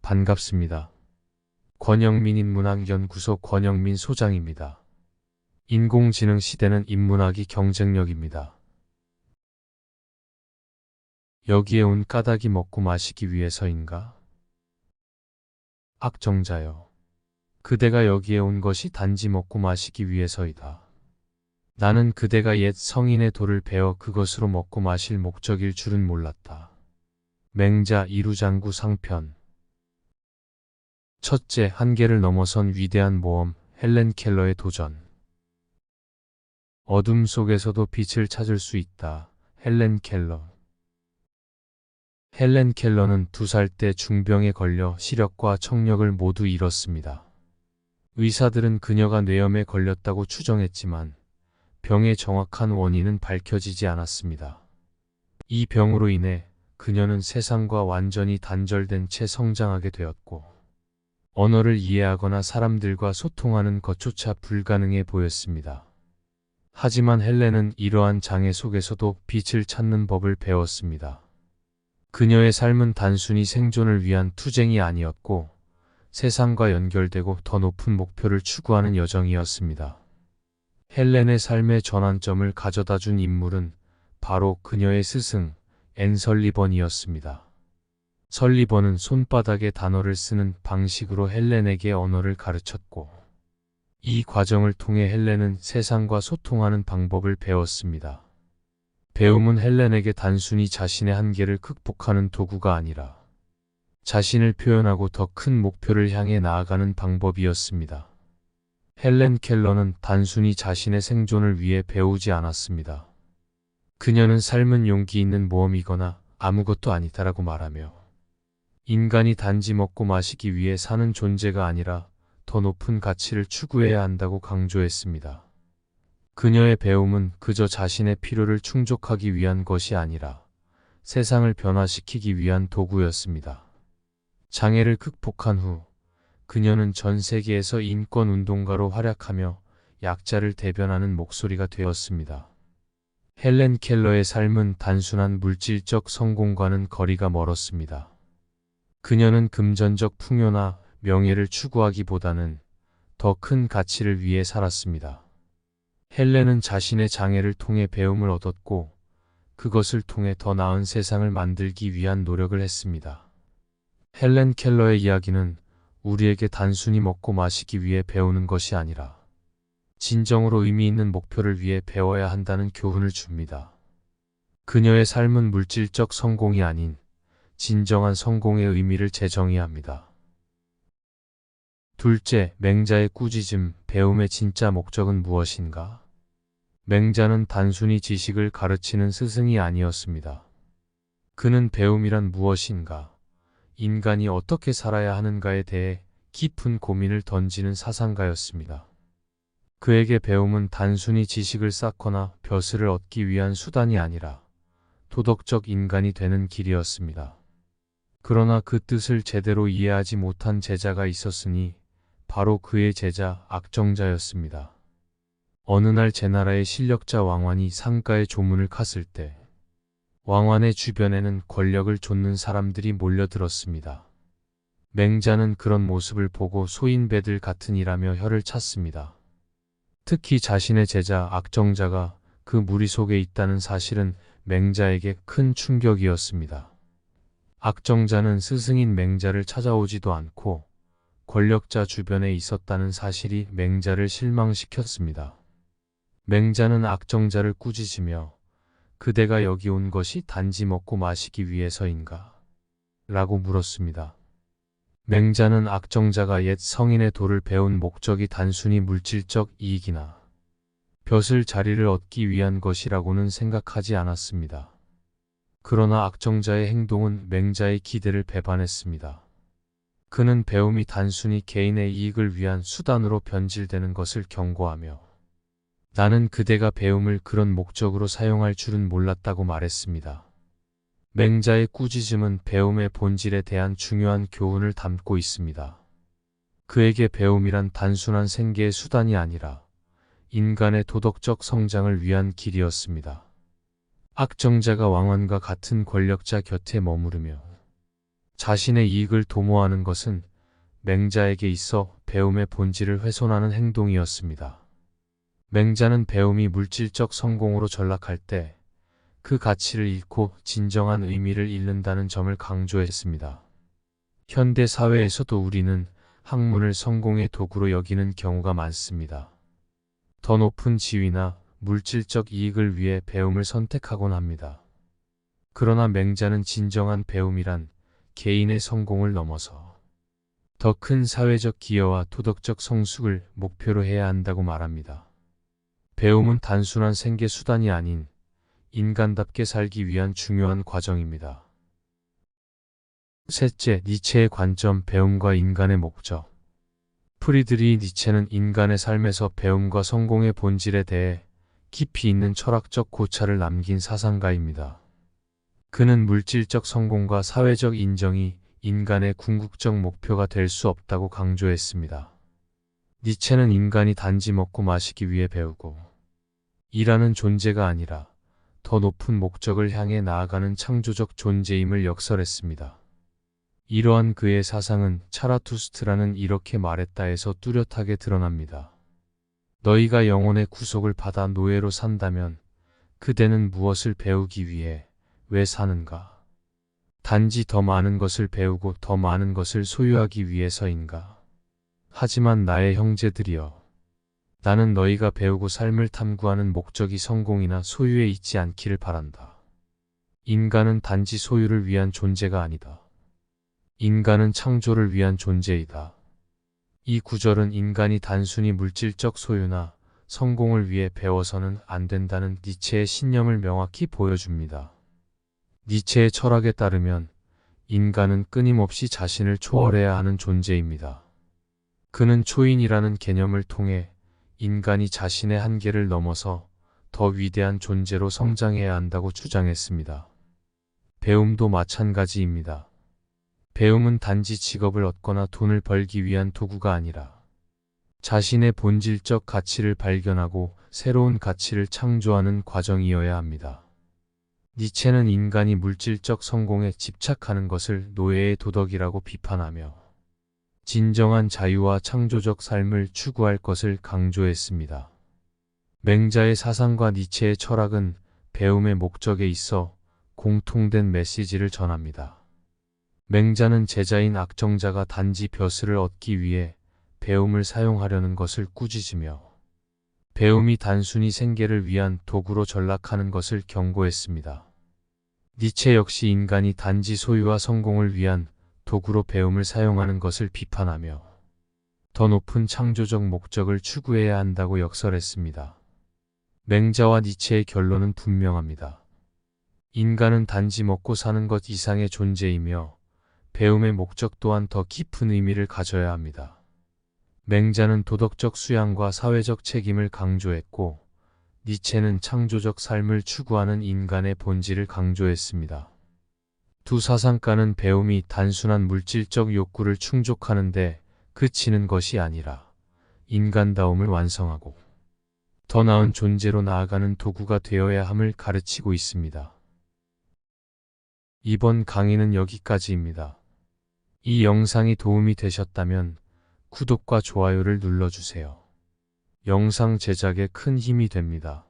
반갑습니다. 권영민 인문학연구소 권영민 소장입니다. 인공지능 시대는 인문학이 경쟁력입니다. 여기에 온 까닭이 먹고 마시기 위해서인가? 악정자여. 그대가 여기에 온 것이 단지 먹고 마시기 위해서이다. 나는 그대가 옛 성인의 도를 배워 그것으로 먹고 마실 목적일 줄은 몰랐다. 맹자 이루장구 상편. 첫째, 한계를 넘어선 위대한 모험, 헬렌 켈러의 도전. 어둠 속에서도 빛을 찾을 수 있다. 헬렌 켈러. 헬렌 켈러는 2살 때 중병에 걸려 시력과 청력을 모두 잃었습니다. 의사들은 그녀가 뇌염에 걸렸다고 추정했지만 병의 정확한 원인은 밝혀지지 않았습니다. 이 병으로 인해 그녀는 세상과 완전히 단절된 채 성장하게 되었고 언어를 이해하거나 사람들과 소통하는 것조차 불가능해 보였습니다. 하지만 헬렌은 이러한 장애 속에서도 빛을 찾는 법을 배웠습니다. 그녀의 삶은 단순히 생존을 위한 투쟁이 아니었고 세상과 연결되고 더 높은 목표를 추구하는 여정이었습니다. 헬렌의 삶의 전환점을 가져다 준 인물은 바로 그녀의 스승 앤 설리번이었습니다. 설리번은 손바닥에 단어를 쓰는 방식으로 헬렌에게 언어를 가르쳤고 이 과정을 통해 헬렌은 세상과 소통하는 방법을 배웠습니다. 배움은 헬렌에게 단순히 자신의 한계를 극복하는 도구가 아니라 자신을 표현하고 더 큰 목표를 향해 나아가는 방법이었습니다. 헬렌 켈러는 단순히 자신의 생존을 위해 배우지 않았습니다. 그녀는 삶은 용기 있는 모험이거나 아무것도 아니다라고 말하며 인간이 단지 먹고 마시기 위해 사는 존재가 아니라 더 높은 가치를 추구해야 한다고 강조했습니다. 그녀의 배움은 그저 자신의 필요를 충족하기 위한 것이 아니라 세상을 변화시키기 위한 도구였습니다. 장애를 극복한 후 그녀는 전 세계에서 인권운동가로 활약하며 약자를 대변하는 목소리가 되었습니다. 헬렌 켈러의 삶은 단순한 물질적 성공과는 거리가 멀었습니다. 그녀는 금전적 풍요나 명예를 추구하기보다는 더 큰 가치를 위해 살았습니다. 헬렌은 자신의 장애를 통해 배움을 얻었고 그것을 통해 더 나은 세상을 만들기 위한 노력을 했습니다. 헬렌 켈러의 이야기는 우리에게 단순히 먹고 마시기 위해 배우는 것이 아니라 진정으로 의미 있는 목표를 위해 배워야 한다는 교훈을 줍니다. 그녀의 삶은 물질적 성공이 아닌 진정한 성공의 의미를 재정의합니다. 둘째, 맹자의 꾸짖음, 배움의 진짜 목적은 무엇인가? 맹자는 단순히 지식을 가르치는 스승이 아니었습니다. 그는 배움이란 무엇인가, 인간이 어떻게 살아야 하는가에 대해 깊은 고민을 던지는 사상가였습니다. 그에게 배움은 단순히 지식을 쌓거나 벼슬을 얻기 위한 수단이 아니라 도덕적 인간이 되는 길이었습니다. 그러나 그 뜻을 제대로 이해하지 못한 제자가 있었으니 바로 그의 제자 악정자였습니다. 어느 날 제나라의 실력자 왕환이 상가에 조문을 갔을 때 왕환의 주변에는 권력을 좇는 사람들이 몰려들었습니다. 맹자는 그런 모습을 보고 소인배들 같으니라며 혀를 찼습니다. 특히 자신의 제자 악정자가 그 무리 속에 있다는 사실은 맹자에게 큰 충격이었습니다. 악정자는 스승인 맹자를 찾아오지도 않고 권력자 주변에 있었다는 사실이 맹자를 실망시켰습니다. 맹자는 악정자를 꾸짖으며 그대가 여기 온 것이 단지 먹고 마시기 위해서인가? 라고 물었습니다. 맹자는 악정자가 옛 성인의 도를 배운 목적이 단순히 물질적 이익이나 벼슬 자리를 얻기 위한 것이라고는 생각하지 않았습니다. 그러나 악정자의 행동은 맹자의 기대를 배반했습니다. 그는 배움이 단순히 개인의 이익을 위한 수단으로 변질되는 것을 경고하며 나는 그대가 배움을 그런 목적으로 사용할 줄은 몰랐다고 말했습니다. 맹자의 꾸짖음은 배움의 본질에 대한 중요한 교훈을 담고 있습니다. 그에게 배움이란 단순한 생계의 수단이 아니라 인간의 도덕적 성장을 위한 길이었습니다. 악정자가 왕환과 같은 권력자 곁에 머무르며 자신의 이익을 도모하는 것은 맹자에게 있어 배움의 본질을 훼손하는 행동이었습니다. 맹자는 배움이 물질적 성공으로 전락할 때 그 가치를 잃고 진정한 의미를 잃는다는 점을 강조했습니다. 현대 사회에서도 우리는 학문을 성공의 도구로 여기는 경우가 많습니다. 더 높은 지위나 물질적 이익을 위해 배움을 선택하곤 합니다. 그러나 맹자는 진정한 배움이란 개인의 성공을 넘어서 더 큰 사회적 기여와 도덕적 성숙을 목표로 해야 한다고 말합니다. 배움은 단순한 생계 수단이 아닌 인간답게 살기 위한 중요한 과정입니다. 셋째, 니체의 관점, 배움과 인간의 목적. 프리드리히 니체는 인간의 삶에서 배움과 성공의 본질에 대해 깊이 있는 철학적 고찰을 남긴 사상가입니다. 그는 물질적 성공과 사회적 인정이 인간의 궁극적 목표가 될 수 없다고 강조했습니다. 니체는 인간이 단지 먹고 마시기 위해 배우고 일하는 존재가 아니라 더 높은 목적을 향해 나아가는 창조적 존재임을 역설했습니다. 이러한 그의 사상은 차라투스트라는 이렇게 말했다에서 뚜렷하게 드러납니다. 너희가 영혼의 구속을 받아 노예로 산다면 그대는 무엇을 배우기 위해 왜 사는가? 단지 더 많은 것을 배우고 더 많은 것을 소유하기 위해서인가? 하지만 나의 형제들이여, 나는 너희가 배우고 삶을 탐구하는 목적이 성공이나 소유에 있지 않기를 바란다. 인간은 단지 소유를 위한 존재가 아니다. 인간은 창조를 위한 존재이다. 이 구절은 인간이 단순히 물질적 소유나 성공을 위해 배워서는 안 된다는 니체의 신념을 명확히 보여줍니다. 니체의 철학에 따르면 인간은 끊임없이 자신을 초월해야 하는 존재입니다. 그는 초인이라는 개념을 통해 인간이 자신의 한계를 넘어서 더 위대한 존재로 성장해야 한다고 주장했습니다. 배움도 마찬가지입니다. 배움은 단지 직업을 얻거나 돈을 벌기 위한 도구가 아니라 자신의 본질적 가치를 발견하고 새로운 가치를 창조하는 과정이어야 합니다. 니체는 인간이 물질적 성공에 집착하는 것을 노예의 도덕이라고 비판하며 진정한 자유와 창조적 삶을 추구할 것을 강조했습니다. 맹자의 사상과 니체의 철학은 배움의 목적에 있어 공통된 메시지를 전합니다. 맹자는 제자인 악정자가 단지 벼슬을 얻기 위해 배움을 사용하려는 것을 꾸짖으며 배움이 단순히 생계를 위한 도구로 전락하는 것을 경고했습니다. 니체 역시 인간이 단지 소유와 성공을 위한 도구로 배움을 사용하는 것을 비판하며 더 높은 창조적 목적을 추구해야 한다고 역설했습니다. 맹자와 니체의 결론은 분명합니다. 인간은 단지 먹고 사는 것 이상의 존재이며 배움의 목적 또한 더 깊은 의미를 가져야 합니다. 맹자는 도덕적 수양과 사회적 책임을 강조했고 니체는 창조적 삶을 추구하는 인간의 본질을 강조했습니다. 두 사상가는 배움이 단순한 물질적 욕구를 충족하는 데 그치는 것이 아니라 인간다움을 완성하고 더 나은 존재로 나아가는 도구가 되어야 함을 가르치고 있습니다. 이번 강의는 여기까지입니다. 이 영상이 도움이 되셨다면 구독과 좋아요를 눌러주세요. 영상 제작에 큰 힘이 됩니다.